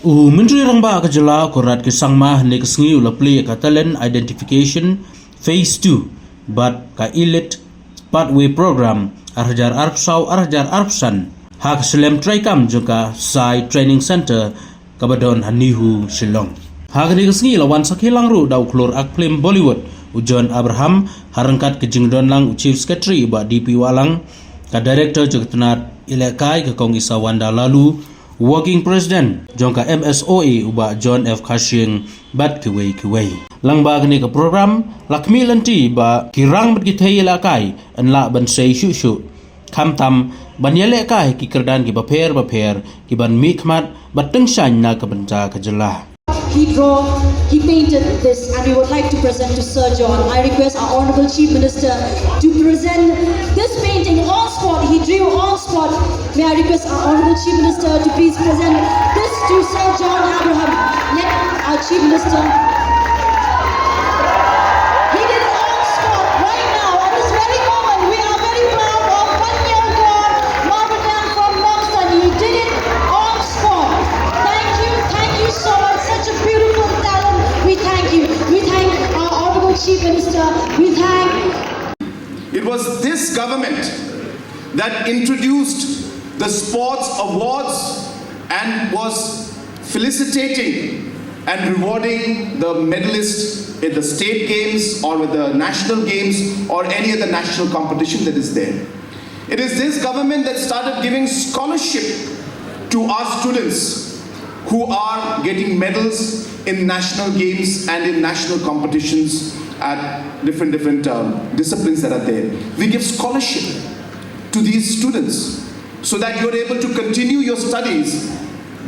Myntri Rangbah ka jala korat ke Samla ne kesngi ula Plie ka talent identification phase 2 but ka elite pathway program arjar arpsau arjar arpsan hak selem traikam juga sai training center kabadon hanihu Shillong hak ne kesngi lawan sakilang ru dau klor ak film Bollywood ujon Abraham harangkat ke jingdon lang chief secretary ba DP walang ka director jogtenat ilekai ke kongisa wanda lalu Working President jongka MSOE uba John F. Kashing bat kiwei. Langbah ni ke program lakmi lanti ba kirang bergithai lakai anla ban sei shu kam tam ban yele kai ki kerdan ki baper ki ban mikmat bateng shan na ke benta ke jela. He painted this, and we would like to present to Sir John. I request our Honourable Chief Minister to present this painting on spot. He drew on spot. May I request our Honourable Chief Minister to please present this to Sir John Abraham. Let our Chief Minister. He did it on spot right now at this very moment. We are very proud of 1 year ago, Martin from Momstan. He did it on spot. Thank you so much. Such a beautiful talent. We thank you. We thank our Honourable Chief Minister. We thank. It was this government that introduced the sports awards and was felicitating and rewarding the medalists in the state games or with the national games or any other national competition that is there. It is this government that started giving scholarship to our students who are getting medals in national games and in national competitions at different disciplines that are there. We give scholarship to these students so that you're able to continue your studies,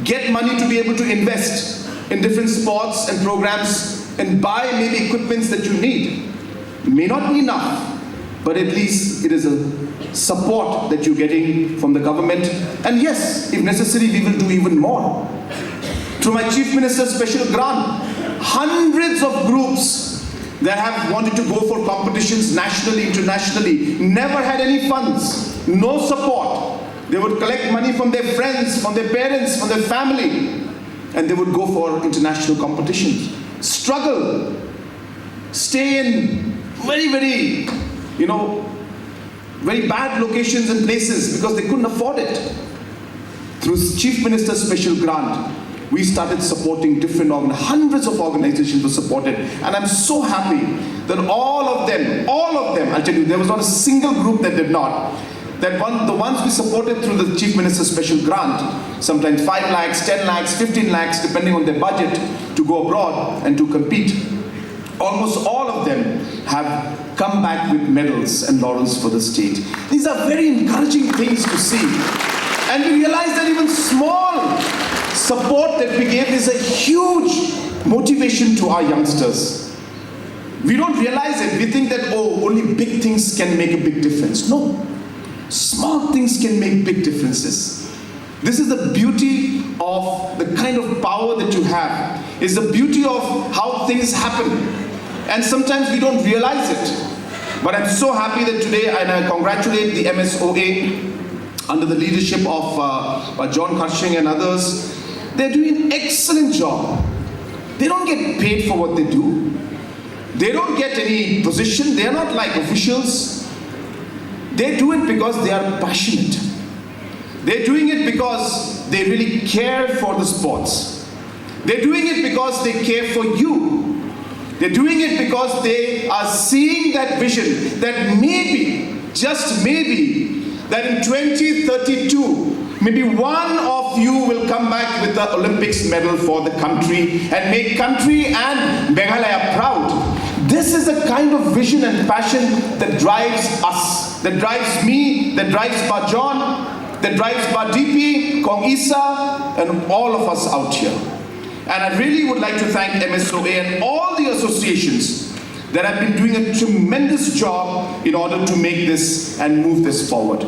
get money to be able to invest in different sports and programs and buy maybe equipments that you need. It may not be enough, but at least it is a support that you're getting from the government. And yes, if necessary, we will do even more. Through my Chief Minister's special grant, hundreds of groups that have wanted to go for competitions nationally, internationally, never had any funds, no support. They would collect money from their friends, from their parents, from their family, and they would go for international competitions. Struggle, stay in very bad locations and places because they couldn't afford it. Through Chief Minister's special grant, we started supporting different hundreds of organizations were supported, and I'm so happy that all of them, I'll tell you, there was not a single group that did not. The ones we supported through the Chief Minister's special grant, sometimes 5 lakhs, 10 lakhs, 15 lakhs, depending on their budget to go abroad and to compete. Almost all of them have come back with medals and laurels for the state. These are very encouraging things to see. And we realize that even small support that we gave is a huge motivation to our youngsters. We don't realize it. We think that, only big things can make a big difference. No. Small things can make big differences. This is the beauty of the kind of power that you have. It's the beauty of how things happen. And sometimes we don't realize it. But I'm so happy that today, and I congratulate the MSOA under the leadership of John Kashing and others. They're doing an excellent job. They don't get paid for what they do. They don't get any position. They're not like officials. They do it because they are passionate. They're doing it because they really care for the sports. They're doing it because they care for you. They're doing it because they are seeing that vision that maybe, just maybe, that in 2032, maybe one of you will come back with the Olympics medal for the country and make country and Meghalaya proud. This is the kind of vision and passion that drives us, that drives me, that drives Bajon, that drives DP, Kong Isa, and all of us out here. And I really would like to thank MSOA and all the associations that have been doing a tremendous job in order to make this and move this forward.